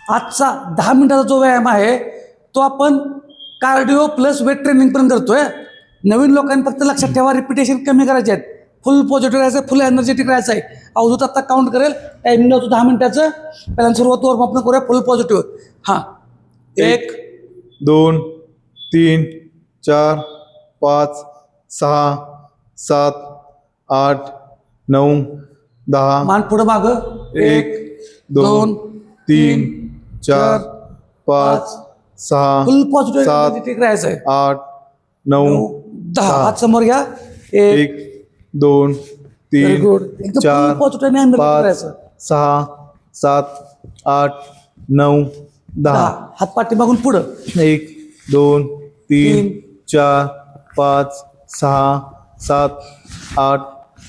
आजचा 10 मिनिटाचा जो व्यायाम आहे तो आपण कार्डिओ प्लस वेट ट्रेनिंग पण करतोय. नवीन लोकांनी फक्त लक्षात ठेवा, रिपिटेशन कमी करायचे आहेत. फुल पॉझिटिव्ह राहायचं, फुल एनर्जेटिक राहायचं आहे. अवधूत आत्ता काउंट करेल, टायमिंग होतो 10 मिनिटाचं. पहिल्यांदा सुरुवात वॉर्मअप करूया फुल पॉझिटिव्ह. हां, 1 2 3 4 5 6 7 8 9 10. मान पुढं मागं. 1 2 3 4 5 6 फुल पॉझिटिव्ह 7 एनर्जेटिक राहायचं आहे. 8 9 10. हात समोर घ्या. 1 1 2 व्हेरी 3 गुड. एकदम फुल 4 पॉझिटिव्ह एनर्जेटिक 5 राहायचं. 6 7 8 9 10. हात पाठीमागून पुढं. 1 2 3 4 5 6 7 8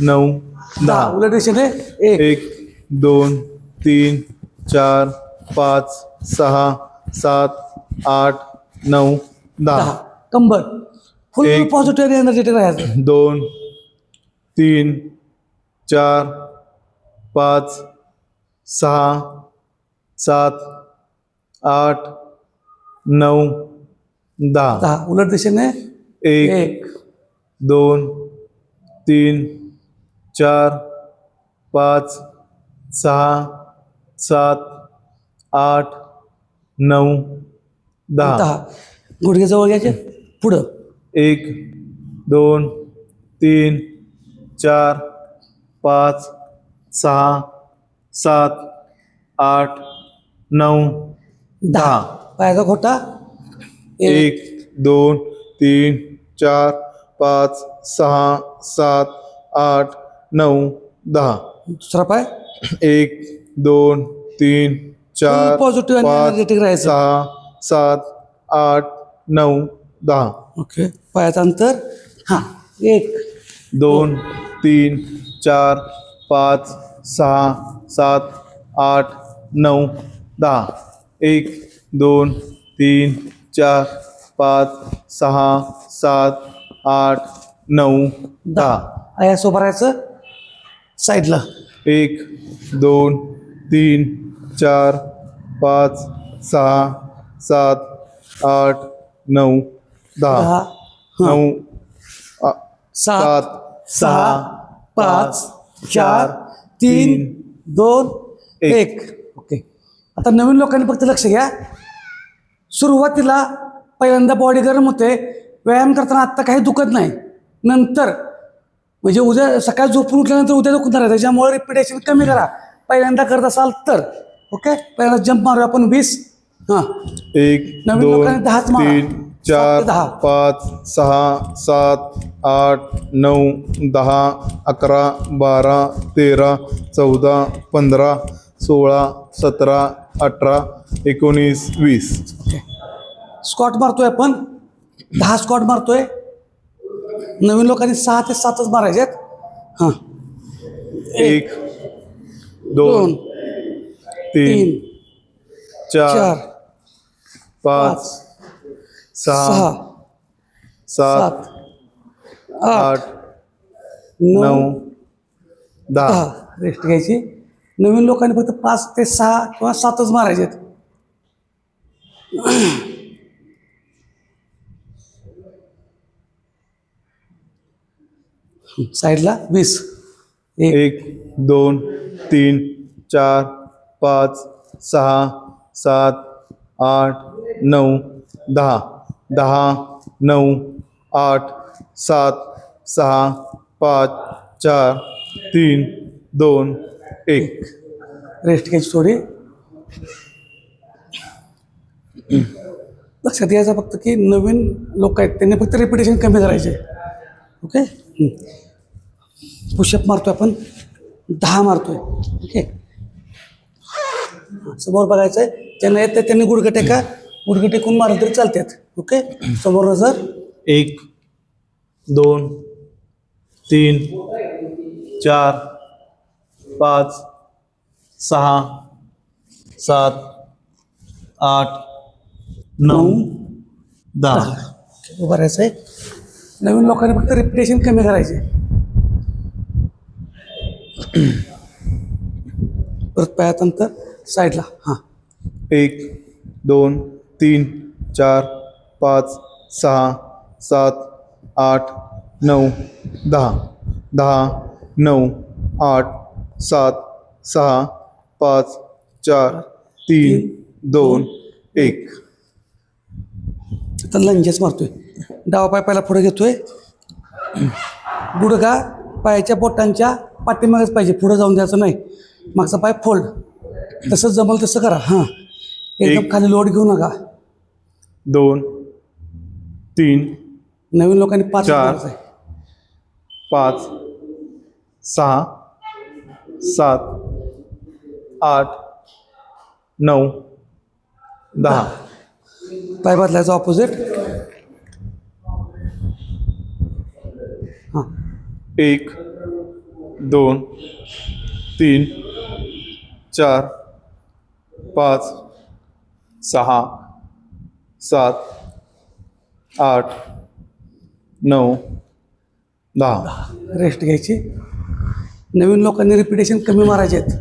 9 10. उलट दिशेने 1 1 2 3 4 5 6 7 8 9 10. कंबर फुल एक. पॉझिटिव्ह एनर्जेटिक राहायचं. 2 3 4 5 6 7 8 9 10. उलट दिशेने 1 1 2 3 4 5 6 7 8 9 10. गुडघे जवळ घ्यायचे. पुढं 1 2 3 4 5 6 7 8 9 10. पायाचा खोटा. 1 2 3 4 5 6 7 8 9 10. दुसरा पाय. 1 2 3 4 पॉझिटिव्ह 5 एनर्जेटिक राहायचं. 6 7 8 9 10. ओके. पायाचं अंतर. 1 2 3 4 5 6 7 8 9 10. 1 2 3 4 5 6 7 8 9 10. आयास उभं राहायचं साईडला. 1 2 3 4 5 6 7 8 9 10. 9 7 6 5 4 3 2 1. ओके. आता नवीन लोकांनी फक्त लक्ष घ्या. सुरुवातीला पहिल्यांदा बॉडी गरम होते. व्यायाम करताना आत्ता काही दुखत नाही. नंतर म्हणजे उद्या सकाळी झोपून उठल्यानंतर उद्या दुखणार आहे. त्याच्यामुळे रिपिटेशन कमी करा पहिल्यांदा करत असाल तर. ओके. पहिल्यांदा जंप मारूया आपण 20. 1 नवीन 2 लोकांनी 10च मारा. 3 4 10. 5 6 7 8 9 10 11 12 13 14 15 16 17 18 19 20. स्कॉट मारतोय आपण. 10 स्कॉट मारतोय. नवीन लोकांनी 6 ते 7च मारायचे. 1 2 3 4 5 6 7 8 9 10. रेस्ट घ्यायची. नवीन लोकांनी फक्त 5 ते 6 किंवा 7च मारायचे. साईडला 20. 1 2 3 4 5 6 7 8 9 10. 10 9 8 7 6 5 4 3 2 1. रेस्ट घ्यायची थोडी. लक्षात यायचं फक्त की नवीन लोक आहेत त्यांनी फक्त रिपिटेशन कमी करायचे. ओके. पुशअप मारतोय आपण. 10 मारतोय. ओके. समोर बघायचं आहे. ज्यांना येतं त्यांनी गुडघे टेका. गुडघे टेकून मारलं तरी चालतात. ओके. समोर नजर. 1 2 3 4 5 6 7 8 9 10. उभं राहायचं आहे. नवीन लोकांनी फक्त रिपिटेशन कमी करायचे. परत पायात अंतर साईडला. 1 2 3 4 5 6 7 8 9 10 10 9 8 7 6 5 4 3 2 1. आता लंजेस मारतोय. डावा पाय पहिला पुढे घेतोय. गुडघा पायाच्या बोटांच्या पाठीमागेच पाहिजे, पुढे जाऊन द्यायचं नाही. मागचा पाय फोल्ड. तसं जमल तसं करा. हां, एकदम खाली लोड घेऊ नका. 2 3 नवीन लोकांनी 5 चार. करायचं आहे. 5 6 7 8 9 10. पाय बदलायचं ऑपोजिट. हां, 1 2 3 4 5 6 7 8 9 10. रेस्ट घ्यायची. नवीन लोकांनी रिपिटेशन कमी मारायचे आहेत.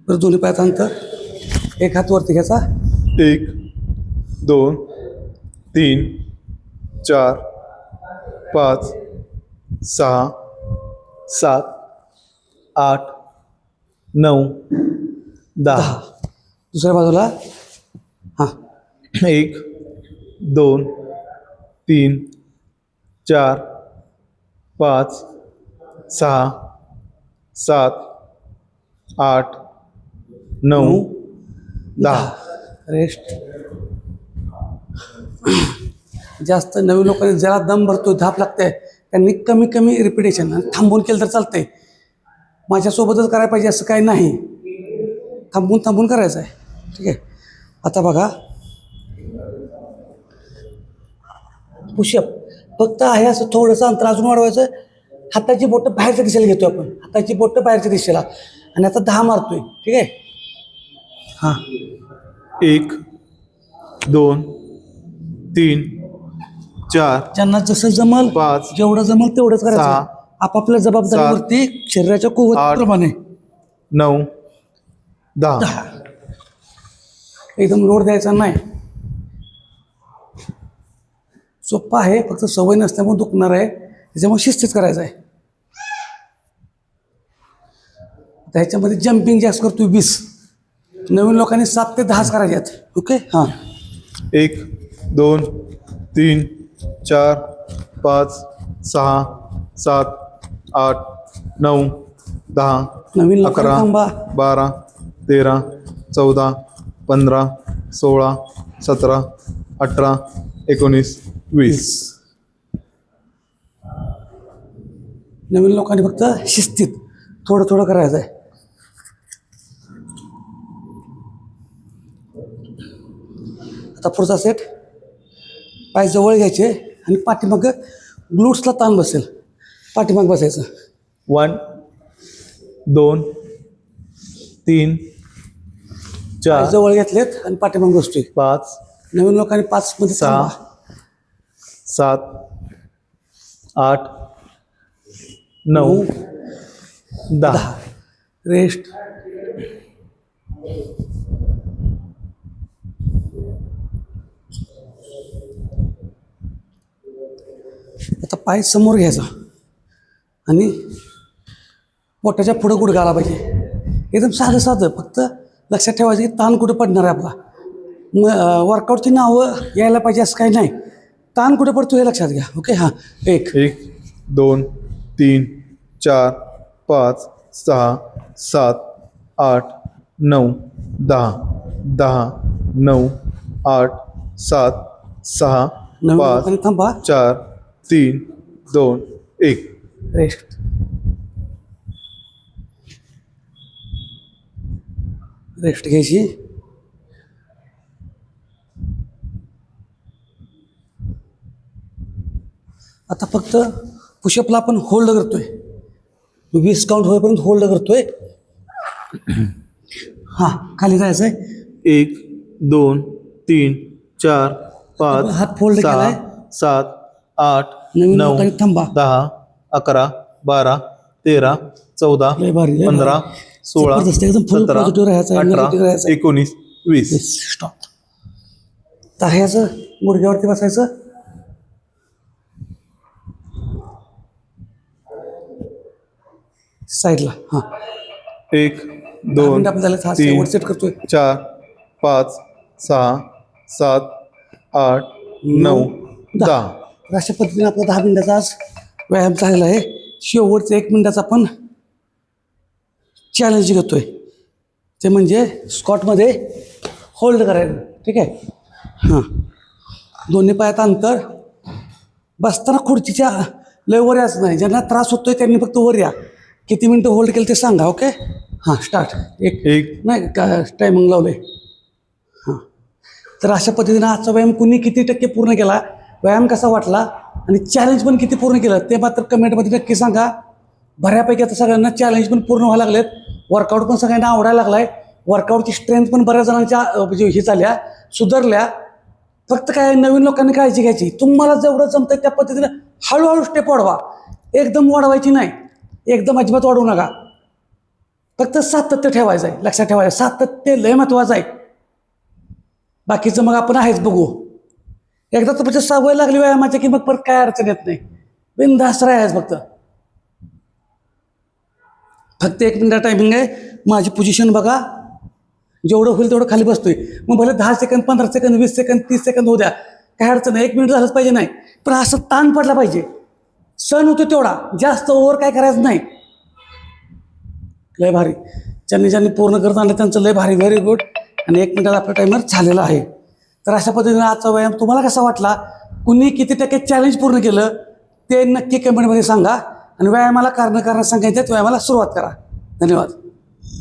तर दोन्ही पायाचं अंतर, एक हात वरती घ्यायचा. 1 2 3 4 5 6 7 8 9 10. दुसऱ्या बाजूला. हां, 1 2 3 4 5 6 7 8 9 10. रेस्ट. जास्त नवीन लोकांनी ज्याला दम भरतोय, धाप लागते, त्यांनी कमी कमी रिपिटेशन आणि थांबून केलं तर चालतंय. माझ्यासोबतच करायला पाहिजे असं काही नाही. थांबून थांबून करायचं आहे. ठीक आहे. आता बघा, पुशअप फक्त आहे असं थोडंसं अंतर अजून वाढवायचं. हाताची बोटं बाहेरच्या दिशेला घेतो आपण. हाताची बोटं बाहेरच्या दिशेला. आणि आता 10 मारतोय. ठीक आहे. हां, 1 2 3 4 ज्यांना जसं जमल, 5 जेवढं जमल तेवढंच करायचं. 6 आपापल्या जबाबदारीवरती शरीराच्या कुवतीप्रमाणे 9 10. एकदम लोड द्यायचा नाही. सोप्पा आहे, फक्त सवय नसल्यामुळे दुखणार आहे. त्याच्यामुळे शिस्तीच करायचं आहे. ह्याच्यामध्ये जम्पिंग जास्त करतोय 20. नवीन लोकांनी 7 ते 10 करायचे आहेत. ओके. हां, 1 2 3 4 5 6 7 8 9 10 नवीन लोकांनी 11 थांबा. 12 13 14 15 16 17 18 19 20. नवीन लोकांनी फक्त शिस्तीत थोडं थोडं करायचं आहे. आता पुढचा सेट. पाय जवळ घ्यायचे आणि पाठीमागं ग्लूट्सला ताण बसेल. पाठीमाग बसायचं. 1 2 3 पाय 4 जवळ घेतलेत आणि पाठीमाग बसतोय. 5 नवीन लोकांनी 5 मध्ये 6 थांबा. 7 8 9 10. रेस्ट. आता पाय समोर घ्यायचा आणि पोटाच्या पुढं गुडघा आला पाहिजे. एकदम साधं साधं. फक्त लक्षात ठेवायचं की ताण कुठं पडणार आहे आपला. वर्कआउटची नावं यायला पाहिजे असं काही नाही. ताण कुठं पडतो हे लक्षात घ्या. ओके. हां, 1 2 3 4 5 6 7 8 9 10 10 9 8 7 6 नवीन 5 लोकांनी थांबा. 4 3 2 1. रेस्ट. रेस्ट घ्यायची. आता फक्त पुशअपला आपण होल्ड करतोय. 20 काउंट होईपर्यंत होल्ड करतोय. हां, खाली जायचं आहे. 1 2 3 4 5 हात फोल्ड 6 केलाय. 7 8 नवीन 9 लोकांनी थांबा. 10 11 12 13 14 लय भारी, लय 15 भारी. 16 जबरदस्त, एकदम full 17 positive राहायचं आहे, 18 negative राहायचं आहे. 19 20. स्टॉप. ताह्याचं गुडघ्यावरती बसायचं. साईडला. हां 1 10 2 मिनिटं आपण झाले. हा 3 शेवट सेट करतोय. 4 5 6 7 8 9 10. तर अशा पद्धतीने आपला 10 मिनिटाचा आज व्यायाम झालेला आहे. शेवटचं 1 मिनिटाचा आपण चॅलेंज घेतोय, ते म्हणजे स्कॉटमध्ये होल्ड करायचं. ठीक आहे. हां दोन्ही पायात अंतर. बसताना खुर्चीच्या लय वर याच नाही. ज्यांना त्रास होतोय त्यांनी फक्त वर या. किती मिनटं होल्ड केलं ते सांगा. ओके. हां स्टार्ट. एक नाही का टायमिंग लावलं आहे. हां तर अशा पद्धतीनं आजचा व्यायाम कुणी किती टक्के पूर्ण केला, व्यायाम कसा वाटला आणि चॅलेंज पण किती पूर्ण केलं ते मात्र कमेंटमध्ये नक्की सांगा. बऱ्यापैकी आता सगळ्यांना चॅलेंज पण पूर्ण व्हायला लागलेत. वर्कआउट पण सगळ्यांना आवडायला लागला आहे. वर्कआउटची स्ट्रेंथ पण बऱ्याच जणांच्या म्हणजे हे झाल्या, सुधारल्या. फक्त काय नवीन लोकांनी काळजी घ्यायची. तुम्हाला जेवढं जमतं त्या पद्धतीनं हळूहळू स्टेप वाढवा. एकदम वाढवायची नाही, एकदम अजिबात वाढवू नका. फक्त सातत्य ठेवायचं आहे. लक्षात ठेवायचं, सातत्य लय महत्त्वाचं आहे. बाकीचं मग आपण आहेच बघू. एकदा तुमची सवय लागली व्यायामाची की मग परत काय अडचण येत नाही. बिनधास्त राहायचं फक्त. फक्त 1 मिनिट टायमिंग आहे. माझी पोझिशन बघा, जेवढं होईल तेवढं खाली बसतोय. मग भले 10 सेकंद 15 सेकंद 20 सेकंद 30 सेकंद होऊ द्या, काय अडचण नाही. 1 मिनिट झालंच पाहिजे नाही, पण असं ताण पडला पाहिजे. सण होतो तेवढा, जास्त ओव्हर काय करायचं नाही. लय भारी. ज्यांनी पूर्ण करत आणलं त्यांचं लय भारी, व्हेरी गुड. आणि 1 मिनिटाला आपला टायमर झालेला आहे. तर अशा पद्धतीने आजचा व्यायाम तुम्हाला कसा वाटला, कुणी किती टक्के चॅलेंज पूर्ण केलं ते नक्की कमेंटमध्ये सांगा. आणि व्यायामाला कारण सांगायचं, व्यायामाला सुरुवात करा. धन्यवाद.